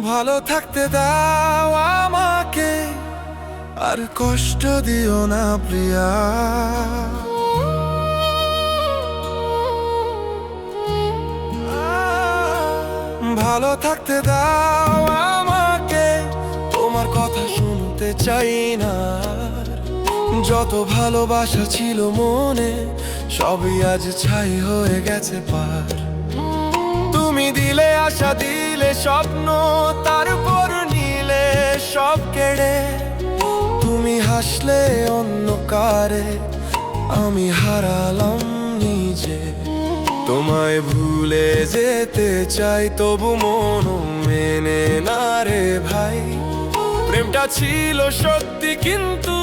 ভালো থাকতে দাও আমাকে, আর কষ্ট দিও না প্রিয়া। ভালো থাকতে দাও আমাকে, তোমার কথা শুনতে চাই না। যত ভালোবাসা ছিল মনে, সবই আজ ছাই হয়ে গেছে পার। তুমি দিলে আশা, দিলে স্বপ্ন, তারপর নিলে সব কেড়ে। তুমি হাসলে অন্ধকারে, আমি হারালাম নিজে। তোমায় ভুলে যেতে চাই, তবু মন মেনে না রে ভাই। প্রেমটা ছিল সত্যি, কিন্তু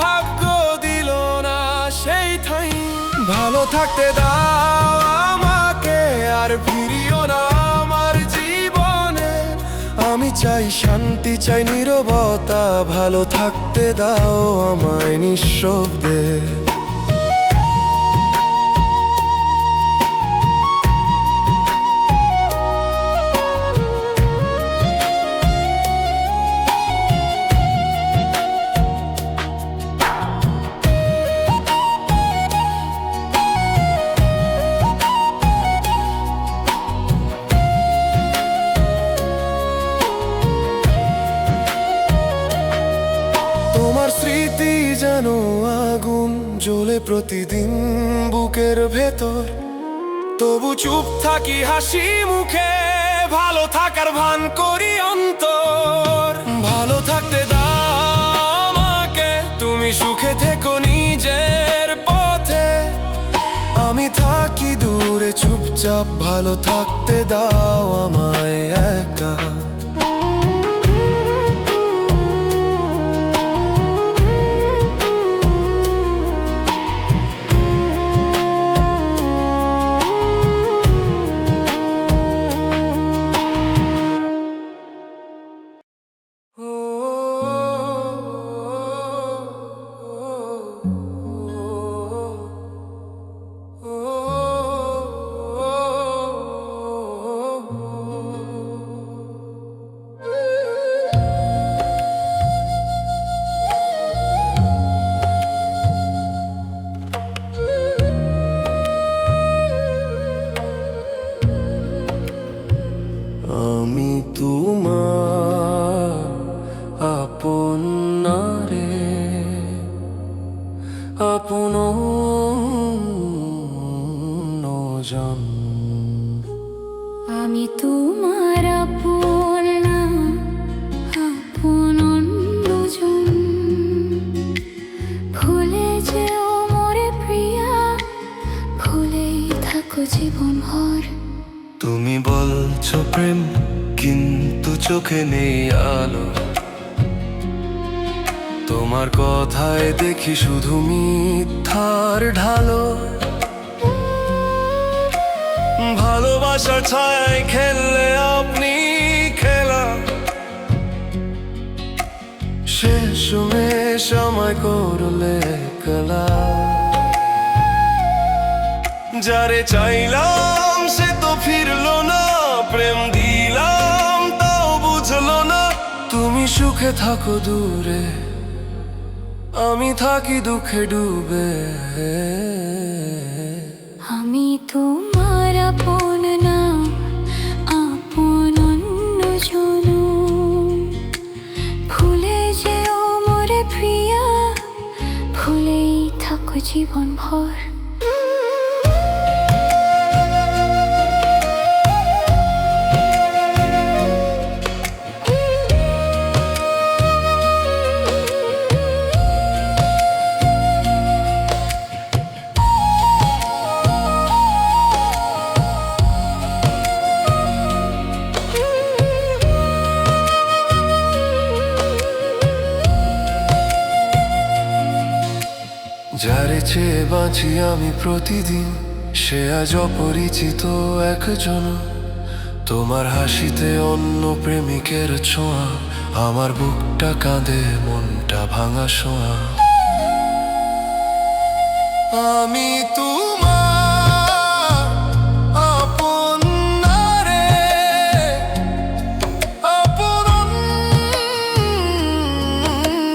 ভাগ্য দিল না সেই ঠাই। ভালো থাকতে দাও আমাকে, আর ফিরিও না আমার জীবনে। আমি চাই শান্তি, চাই নীরবতা, ভালো থাকতে দাও আমায় নিঃশব্দে। তোমার স্মৃতি যেন আগুন জ্বলে প্রতিদিন বুকের ভেতর। তবু চুপ থাকি হাসি মুখে, ভালো থাকার ভান করি অন্তর। ভালো থাকতে দাও আমাকে, তুমি সুখে থেকো নিজের পথে। আমি থাকি দূরে চুপচাপ, ভালো থাকতে দাও আমায় একা। আমি তোমার আপন না রে, আপন জন। আমি তোমার আপন না, আপন অন্যজন। ভুলে যেও মোরে প্রিয়া, ভুলেই থাকো জীবনভর। তুমি বলছো প্রেম, কিন্তু চোখে নেই আলো। তোমার কথায় দেখি শুধু মিথ্যার ঢালো। ভালোবাসার ছায়ায় খেললে আপনি খেলা, শেষ সময় করলে খেলা। যারে চাইলাম সে তো ফিরলো না, প্রেম দিলাম তাও বুঝলো না। তুমি সুখে থাকো দূরে, আমি থাকি দুঃখে ডুবে। আমি তোমার আপন না, আপন অন্যজন। ভুলে যেও মোরে প্রিয়া, ভুলেই থাকো জীবনভর। যারে চেয়ে বাঁচি আমি প্রতিদিন, সে আজ অপরিচিত একজন। তোমার হাসিতে অন্য প্রেমিকের ছোঁয়া, আমার বুকটা কাঁদে, মনটা ভাঙা শোয়া। আমি তোমার আপন না রে, আপন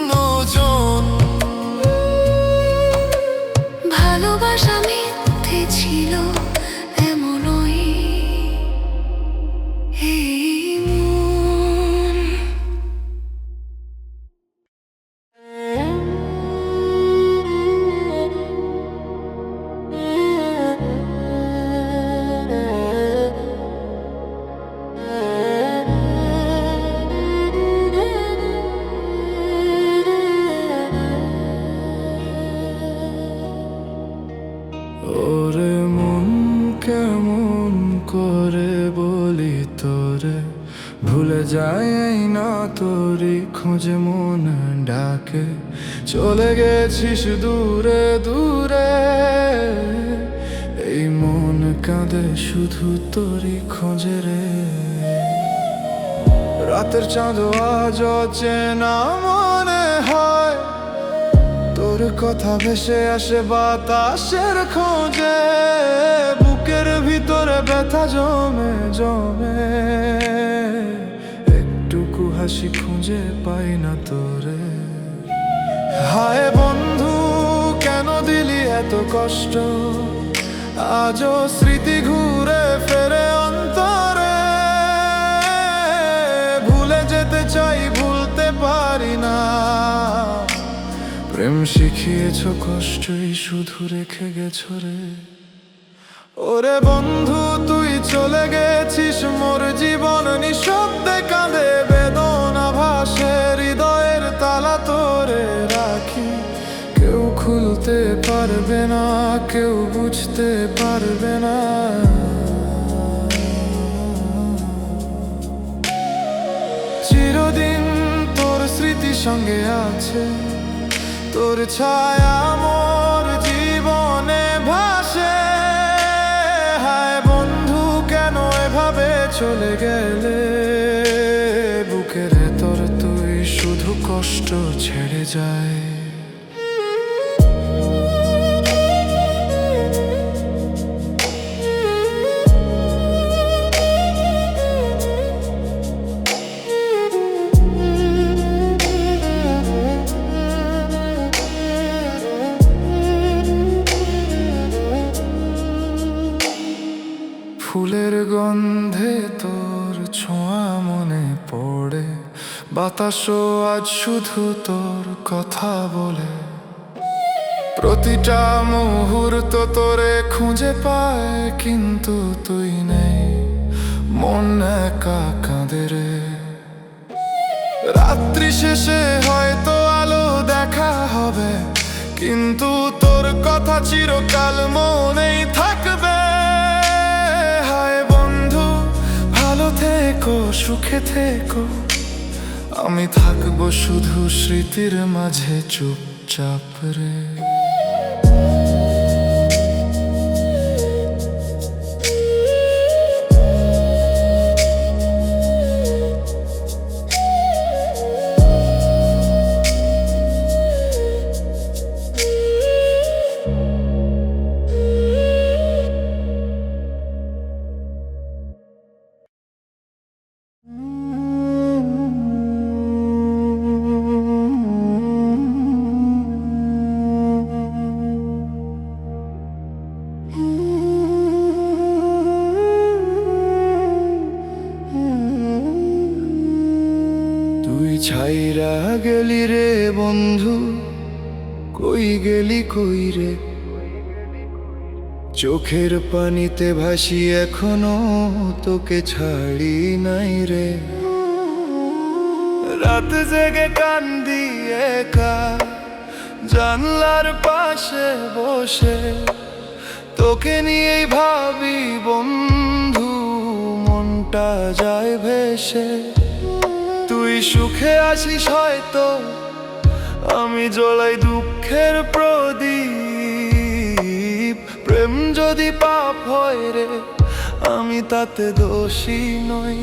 অন্যজন। ভালোবাসা মিথ্যে ছিল এমনই এই মন। ওরে মন কেমন করে বলি তোরে, ভুলে যাই না তোরই খোঁজে মন ডাকে। চলে গেছিস দূরে দূরে, এই মন কাঁদে শুধু তোরই খোঁজে রে। রাতের চাঁদ আজ অচেনা মনে হয়, তোর কথা ভেসে আসে বাতাসের খোঁজে। বুকের ভিতরে ব্যথা জমে জমে, একটুকু হাসি খুঁজে পাই না তোরে। হায় বন্ধু, কেন দিলি এত কষ্ট? আজও স্মৃতি ঘুরে ফেরে অন্তরে। ভুলে যেতে চাই, ভুলতে পারি না। প্রেম শিখিয়েছ, কষ্টই শুধু রেখে গেছো রে। ওরে বন্ধু, তুই চলে গেছিস, মোর জীবন নিঃশব্দে কাঁদে। বেদনা ভাসে হৃদয়ের তালা তোরে রাখি। কেউ খুলতে পারবে না, কেউ বুঝতে পারবে না। চিরদিন তোর স্মৃতি সঙ্গে আছে, তোর ছায়া মোর জীবনে ভাসে। হায় বন্ধু, কেন এভাবে চলে গেলে? বুকের তোর তুই শুধু কষ্ট ছেড়ে যায়। ফুলের গন্ধে তোর ছোঁয়া মনে পড়ে, বাতাসও আজ শুধু তোর কথা বলে। প্রতিটা মুহূর্ত তোরে খুঁজে পায়, কিন্তু তুই নেই, মন একা কাঁদে রে। রাত্রি শেষে হয়তো আলো দেখা হবে, কিন্তু তোর কথা চিরকাল মনেই থাকবে। ভালো থেকো, সুখে থেকো, আমি থাকবো শুধু স্মৃতির মাঝে চুপচাপ রে। ছাইরা গেলি রে বন্ধু, কই গেলি কই রে? চোখের পানিতে ভাসি এখনো, তোকে ছাড়ি নাই রে। রাত জেগে কান্দি একা, জানলার পাশে বসে। তোকে নিয়েই ভাবি বন্ধু, মনটা যায় ভেসে। তুই সুখে আসিস হয়তো, আমি জ্বলাই দুঃখের প্রদীপ। প্রেম যদি পাপ হয় রে, আমি তাতে দোষী নই।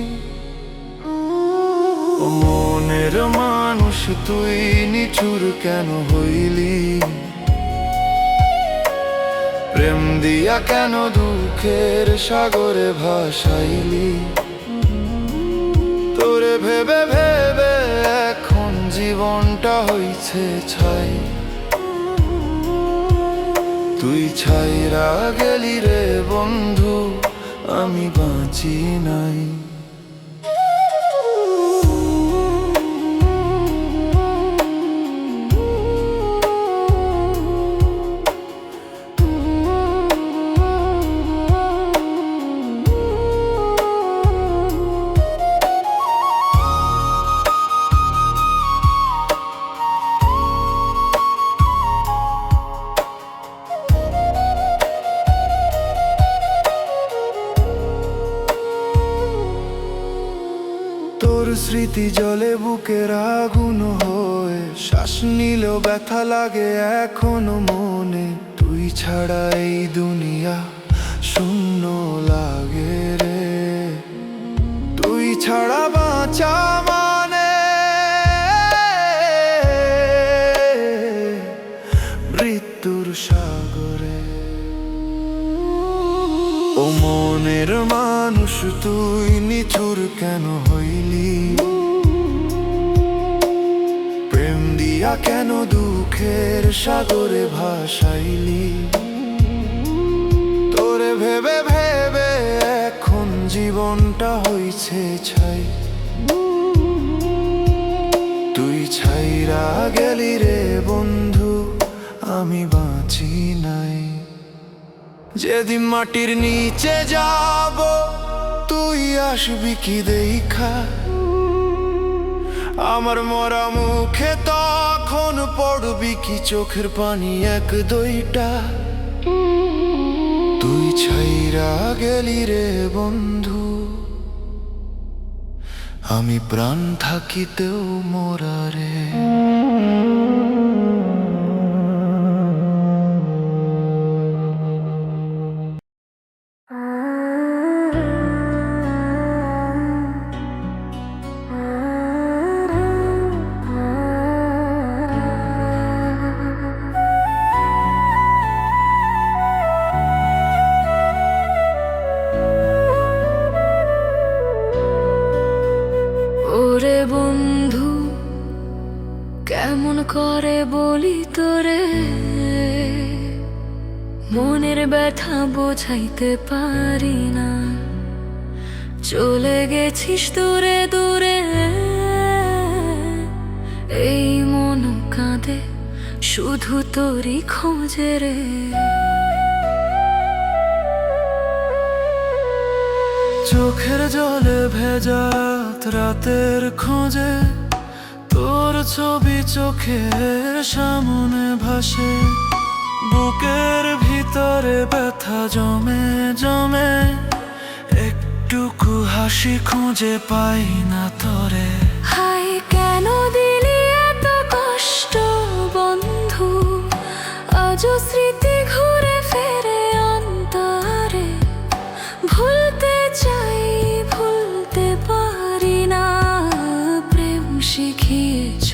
ও মনের মানুষ তুই নিঠুর কেন হইলি? প্রেম দিয়া কেন দুঃখের সাগরে ভাসাইলি? তোরে ভেবে ভেবে এখন জীবনটা হইছে ছাই। তুই ছাইরা গেলি রে বন্ধু, আমি বাঁচি নাই। তোর স্মৃতি জলে বুকের আগুন হয়ে, শ্বাস নিলেও ব্যথা লাগে এখনো মনে। তুই ছাড়া এই দুনিয়া শূন্য লাগে রে। তুই ছাড়া বাঁচা মানে মৃত্যুর সাগরে। ও মনের মানুষ তুই নিঠুর কেন হইলি? প্রেম দিয়া কেন দুঃখের সাগরে ভাসাইলি? তোরে ভেবে ভেবে এখন জীবনটা হইছে ছাই। তুই ছাইরা গেলি রে বন্ধু, আমি বাঁচি নাই। যেদিন মাটির নিচে যাব তুই আসবি কি দেখা? আমার মরা মুখে তখন পড়বি কি চোখের পানি এক দুইটা? তুই ছাইরা গেলি রে বন্ধু, আমি প্রাণ থাকিতেও মরা রে। ওরে বন্ধু, কেমন করে বলি তোরে, মনের ব্যথা বোঝাইতে পারি না। চলে গেছিস দূরে দূরে, এই মন কাঁদে শুধু তোরই খোঁজে রে। চোখের জলে ভেজা রাতের খোঁজে, তোর ছবি চোখের সামনে ভাসে। বুকের ভিতরে ব্যথা জমে জমে, একটুকু হাসি খুঁজে পাই না তোরে। হাই কেন দিলি এত কষ্ট বন্ধু, আজও স্মৃতি ঘুরে ফেরে অন্তরে। ভুলতে চাই ভুলতে পারি না, প্রেম শিখিয়েছ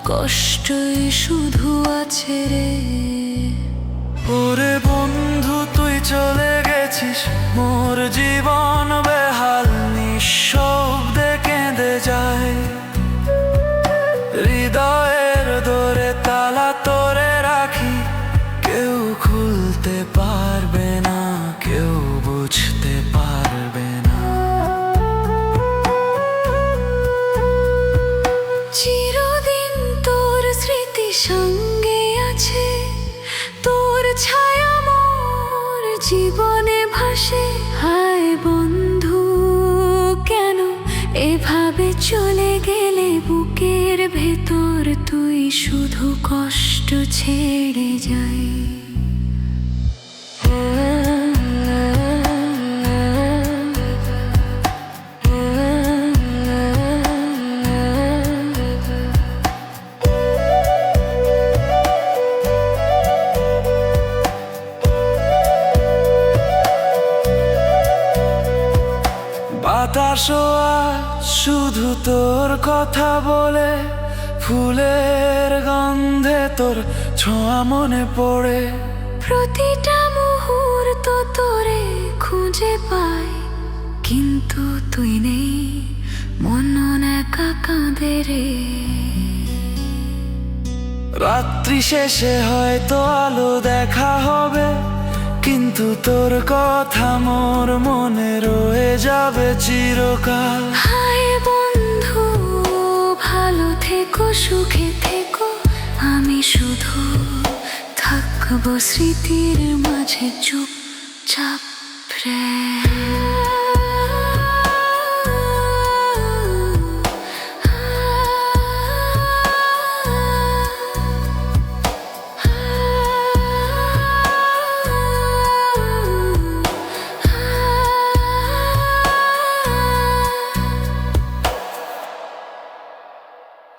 কষ্টই শুধু আছে রে। ওরে বন্ধু তুই চলে গেছিস, মোর জীবন বেহাল নিঃশব্দে কেঁদে যায়। হৃদয়ের দোরে তালা তোরে রাখি, কেউ খুলতে পারবে না, কেউ বুঝতে পারবে না। চিরদিন তোর স্মৃতি সঙ্গে আছে, তোর ছায়া মোর জীবনে ভাসে। হায় বন্ধু, কেন এভাবে চলে গেলে বুকের ভেতর তুই শুধু কষ্ট ছেড়ে যাই। আসো আজ শুধু তোর কথা বলে, ফুলের গন্ধে তোর ছোঁয়া মনে পড়ে। প্রতিটা মুহূর্ত তোরে খুঁজে পাই, কিন্তু তুই নেই, মন একা কাঁদে রে। রাত্রি শেষে হয়তো আলো দেখা হবে, কিন্তু তোর কথা মোর মনে রয়ে যাবে চিরকাল। হায় বন্ধু, ভালো থেকো, সুখে থেকো, আমি শুধু থাকবো স্মৃতির মাঝে চুপচাপ রে।